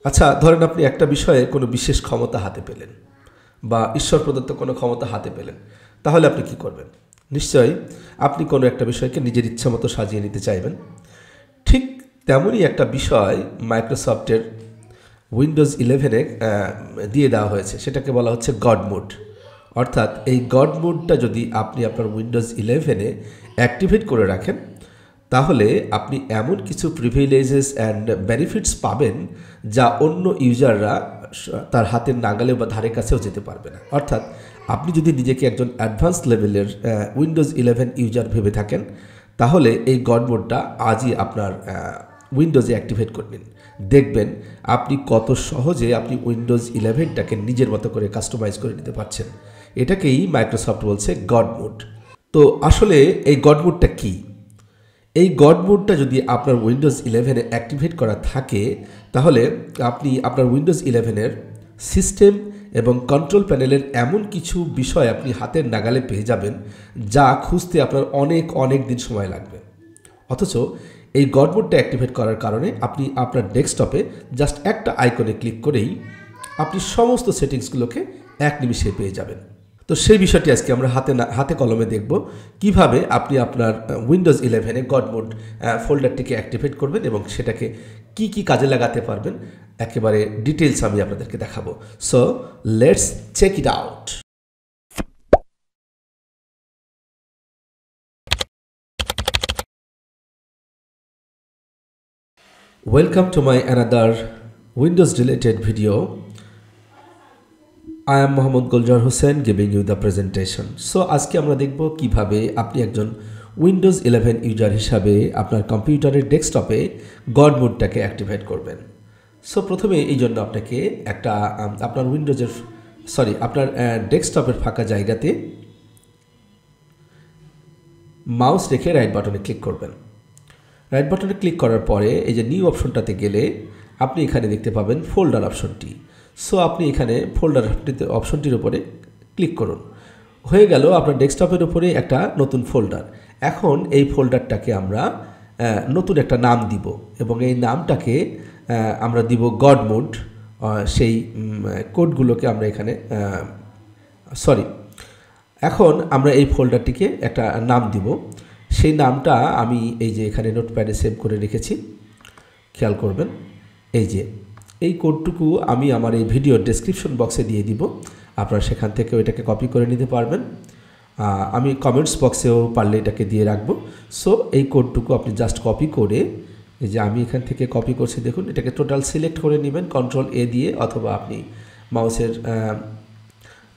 আচ্ছা, ধরেন আপনি একটা বিষয়ে কোনো বিশেষ ক্ষমতা হাতে পেলেন বা ঈশ্বর প্রদত্ত কোনো ক্ষমতা হাতে পেলেন, তাহলে আপনি কি করবেন? নিশ্চয়ই আপনি কোনো একটা বিষয়কে নিজের ইচ্ছা মতো সাজিয়ে নিতে চাইবেন। ঠিক তেমনই একটা বিষয় মাইক্রোসফটের উইন্ডোজ 11-এ দিয়ে দেওয়া হয়েছে, সেটাকে বলা হচ্ছে গড মোড। অর্থাৎ এই গড মোডটা যদি আপনি আপনার উইন্ডোজ 11-এ অ্যাক্টিভেট করে রাখেন, তাহলে আপনি এমন কিছু প্রিভিলেজেস অ্যান্ড বেনিফিটস পাবেন যা অন্য ইউজাররা তার হাতের নাগালে বা ধারে কাছেও যেতে পারবে না। অর্থাৎ আপনি যদি নিজেকে একজন অ্যাডভান্স লেভেলের উইন্ডোজ 11 ইউজার ভেবে থাকেন, তাহলে এই গড মোডটা আজই আপনার উইন্ডোজে অ্যাক্টিভেট করে নিন। দেখবেন আপনি কত সহজে আপনি উইন্ডোজ 11টাকে নিজের মতো করে কাস্টমাইজ করে নিতে পারছেন। এটাকেই মাইক্রোসফট বলছে গড মোড। তো আসলে এই গড মোডটা কী? এই গড মোডটা যদি আপনার উইন্ডোজ 11-এ অ্যাক্টিভেট করা থাকে, তাহলে আপনি আপনার উইন্ডোজ 11-এর সিস্টেম এবং কন্ট্রোল প্যানেলের এমন কিছু বিষয় আপনি হাতের নাগালে পেয়ে যাবেন যা খুঁজতে আপনার অনেক দিন সময় লাগবে। অথচ এই গড মোডটা অ্যাক্টিভেট করার কারণে আপনি আপনার ডেস্কটপে জাস্ট একটা আইকনে ক্লিক করেই আপনি সমস্ত সেটিংসগুলোকে এক নিমিষে পেয়ে যাবেন। তো সেই বিষয়টি আজকে আমরা হাতে কলমে দেখব, কিভাবে আপনি আপনার উইন্ডোজ 11-এ গড মোড ফোল্ডারটিকে অ্যাক্টিভেট করবেন এবং সেটাকে কি কাজে লাগাতে পারবেন, একেবারে ডিটেলস আমি আপনাদেরকে দেখাবো। So let's check it out. Welcome to my another Windows related video. I am Mohammad Guljar Hussain giving you the presentation. So আজকে আমরা দেখব কিভাবে আপনি একজন উইন্ডোজ 11 ইউজার হিসাবে আপনার কম্পিউটারের ডেস্কটপে গড মোডটাকে অ্যাক্টিভেট করবেন। সো প্রথমে এই জন্য আপনাকে একটা আপনার আপনার ডেস্কটপের ফাঁকা জায়গাতে মাউস রেখে রাইট বাটনে ক্লিক করবেন। রাইট বাটনে ক্লিক করার পরে এই যে নিউ অপশনটাতে গেলে আপনি এখানে দেখতে পাবেন ফোল্ডার অপশনটি। সো আপনি এখানে ফোল্ডার অপশনটির উপরে ক্লিক করুন। হয়ে গেল আপনার ডেস্কটপের উপরে একটা নতুন ফোল্ডার। এখন এই ফোল্ডারটাকে আমরা নতুন একটা নাম দিব এবং এই নামটাকে আমরা দিব গড মোড। সেই কোডগুলোকে আমরা এখানে এখন আমরা এই ফোল্ডারটিকে একটা নাম দিব। সেই নামটা আমি এই যে এখানে নোটপ্যাডে সেভ করে রেখেছি, খেয়াল করবেন। এই কোডটুকু আমি আমার এই ভিডিওর ডেসক্রিপশন বক্সে দিয়ে দিব, আপনারা সেখান থেকে এটাকে কপি করে নিতে পারবেন। আমি কমেন্টস বক্সেও পারলে এটাকে দিয়ে রাখবো। সো এই কোডটুকু আপনি জাস্ট কপি করে, এই যে আমি এখান থেকে কপি করছি, দেখুন এটাকে টোটাল সিলেক্ট করে নেবেন Ctrl+A দিয়ে, অথবা আপনি মাউসের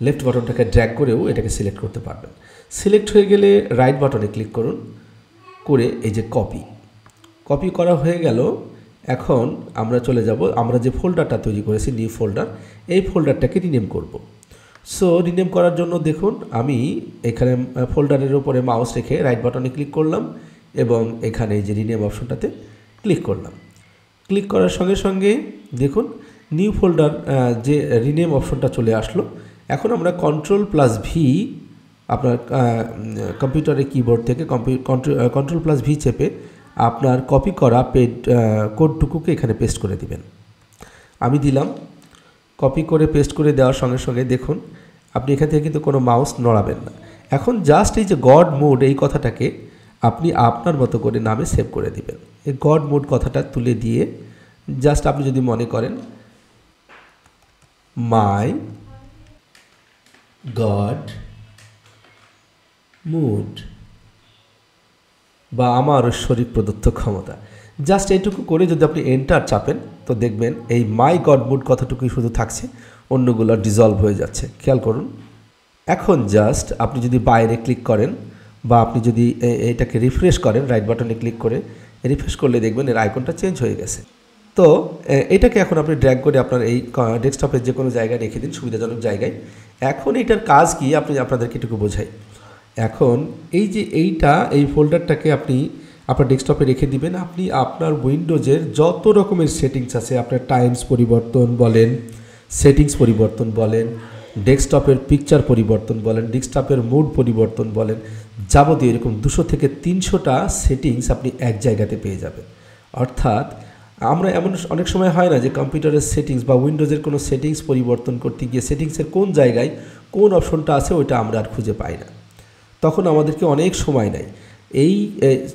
লেফট বাটনটাকে ড্র্যাগ করেও এটাকে সিলেক্ট করতে পারবেন। সিলেক্ট হয়ে গেলে রাইট বাটনে ক্লিক করুন, করে এই যে কপি করা হয়ে গেল। এখন আমরা চলে যাব, আমরা যে ফোল্ডারটা তৈরি করেছি নিউ ফোল্ডার, এই ফোল্ডারটাকে রিনেম করব। সো রিনেম করার জন্য দেখুন আমি এখানে ফোল্ডারের উপরে মাউস রেখে রাইট বাটনে ক্লিক করলাম এবং এখানে এই যে রিনেম অপশনটাতে ক্লিক করলাম। ক্লিক করার সঙ্গে সঙ্গে দেখুন নিউ ফোল্ডার যে রিনেম অপশনটা চলে আসলো। এখন আমরা Ctrl+V আপনার কম্পিউটারের কিবোর্ড থেকে Ctrl+V চেপে আপনার কপি করা কোডটুকুকে এখানে পেস্ট করে দিবেন। আমি দিলাম। কপি করে পেস্ট করে দেওয়ার সঙ্গে সঙ্গে দেখুন আপনি এখান থেকে কিন্তু কোনো মাউস নড়াবেন না। এখন জাস্ট এই যে গড মোড, এই কথাটাকে আপনি আপনার মতো করে নামে সেভ করে দিবেন। এই গড মোড কথাটা তুলে দিয়ে জাস্ট আপনি যদি মনে করেন মাই গড মোড বা আমার ঐশ্বরিক প্রদত্ত ক্ষমতা, জাস্ট এইটুকু করে যদি আপনি এন্টার চাপেন, তো দেখবেন এই মাই গড মোড কথাটুকুই শুধু থাকছে, অন্যগুলো ডিজলভ হয়ে যাচ্ছে। খেয়াল করুন। এখন জাস্ট আপনি যদি বাইরে ক্লিক করেন বা আপনি যদি এটাকে রিফ্রেশ করেন, রাইট বাটনে ক্লিক করে রিফ্রেশ করলে দেখবেন এর আইকনটা চেঞ্জ হয়ে গেছে। তো এটাকে এখন আপনি ড্র্যাগ করে আপনার এই ডেস্কটপের যে কোনো জায়গায় রেখে দিন, সুবিধাজনক জায়গায়। এখন এটার কাজ কি আপনাদেরকে এটুকু বোঝাই। এখন এই যে এই ফোল্ডারটাকে আপনি আপনার ডেস্কটপে রেখে দিবেন। আপনি আপনার উইন্ডোজের যত রকমের সেটিংস আছে, আপনার টাইমস পরিবর্তন বলেন, সেটিংস পরিবর্তন বলেন, ডেস্কটপের পিকচার পরিবর্তন বলেন, ডেস্কটপের মোড পরিবর্তন বলেন, যাবতীয় এরকম 200 থেকে 300টা সেটিংস আপনি এক জায়গাতে পেয়ে যাবেন। অর্থাৎ আমরা এমন অনেক সময় হয় না যে কম্পিউটারের সেটিংস বা উইন্ডোজের কোনো সেটিংস পরিবর্তন করতে গিয়ে সেটিংসের কোন জায়গায় কোন অপশনটা আছে ওইটা আমরা আর খুঁজে পাই না, তখন আমাদেরকে অনেক সময় নেয়। এই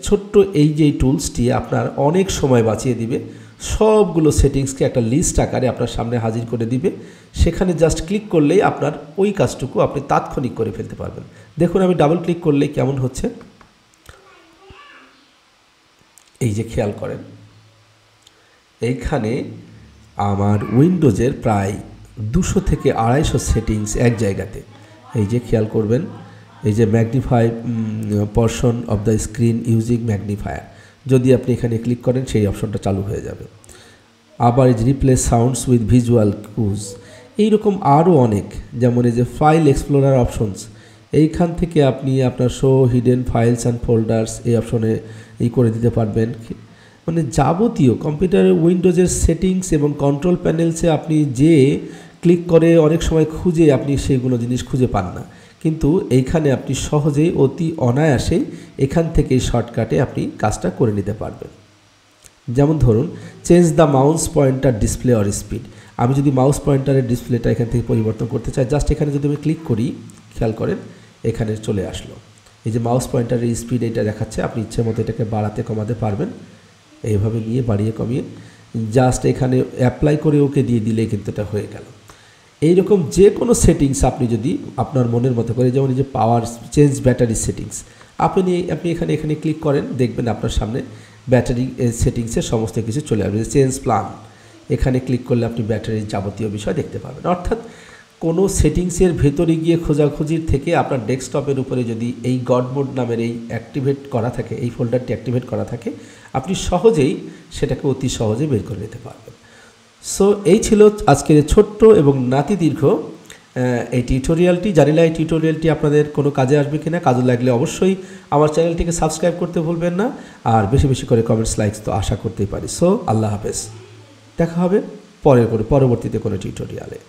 ছোট্ট এই যে টুলসটি আপনার অনেক সময় বাঁচিয়ে দিবে, সবগুলো সেটিংসকে একটা লিস্ট আকারে আপনার সামনে হাজির করে দিবে। সেখানে জাস্ট ক্লিক করলেই আপনার ওই কাজটুকু আপনি তাৎক্ষণিক করে ফেলতে পারবেন। দেখুন আমি ডাবল ক্লিক করলেই কেমন হচ্ছে, এই যে খেয়াল করেন এইখানে আমার উইন্ডোজের প্রায় 200 থেকে 250 সেটিংস এক জায়গাতে। এই যে খেয়াল করবেন, এই যে magnify portion of the screen using magnifier, যদি আপনি এখানে ক্লিক করেন সেই অপশনটা চালু হয়ে যাবে। আবার এই যে রিপ্লেস সাউন্ডস উইথ ভিজুয়াল কুজ, এইরকম আরও অনেক, যেমন এই যে ফাইল এক্সপ্লোরার অপশনস, এইখান থেকে আপনি আপনার show hidden files and folders এই অপশনে এই করে দিতে পারবেন। মানে যাবতীয় কম্পিউটারের উইন্ডোজের সেটিংস এবং কন্ট্রোল প্যানেলসে আপনি যে ক্লিক করে অনেক সময় খুঁজে আপনি সেইগুলো জিনিস খুঁজে পান না, কিন্তু এইখানে আপনি সহজেই অতি অনায়াসেই এখান থেকেই শর্টকাটে আপনি কাজটা করে নিতে পারবেন। যেমন ধরুন change the mouse pointer display or speed, আমি যদি মাউস পয়েন্টারের ডিসপ্লেটা এখান থেকে পরিবর্তন করতে চাই, জাস্ট এখানে যদি আমি ক্লিক করি, খেয়াল করেন এখানে চলে আসলো। এই যে মাউস পয়েন্টারের স্পিড এটা দেখাচ্ছে, আপনি ইচ্ছে মতো এটাকে বাড়াতে কমাতে পারবেন, এইভাবে নিয়ে বাড়িয়ে কমিয়ে জাস্ট এখানে অ্যাপ্লাই করে ওকে দিয়ে দিলেই কিন্তু এটা হয়ে গেল। এইরকম যে কোনো সেটিংস আপনি যদি আপনার মনের মতো করে, যেমন এই যে পাওয়ার চেঞ্জ ব্যাটারি সেটিংস, আপনি এখানে ক্লিক করেন, দেখবেন আপনার সামনে ব্যাটারি সেটিংসের সমস্ত কিছু চলে আসবে। চেঞ্জ প্ল্যান, এখানে ক্লিক করলে আপনি ব্যাটারির যাবতীয় বিষয় দেখতে পাবেন। অর্থাৎ কোনো সেটিংসের ভেতরে গিয়ে খোঁজাখুঁজির থেকে আপনার ডেস্কটপের উপরে যদি এই গড মোড নামের এই অ্যাক্টিভেট করা থাকে, এই ফোল্ডারটি অ্যাক্টিভেট করা থাকে, আপনি সহজেই সেটাকে অতি সহজে বের করে নিতে পারবেন। সো এই ছিল আজকের ছোট্ট এবং নাতি দীর্ঘ এই টিউটোরিয়ালটি। জানি না এই টিউটোরিয়ালটি আপনাদের কোনো কাজে আসবে কিনা, কাজে লাগলে অবশ্যই আমার চ্যানেলটিকে সাবস্ক্রাইব করতে ভুলবেন না, আর বেশি বেশি করে কমেন্টস লাইকস তো আশা করতেই পারি। সো আল্লাহ হাফেজ, দেখা হবে পরবর্তীতে কোনো টিউটোরিয়ালে।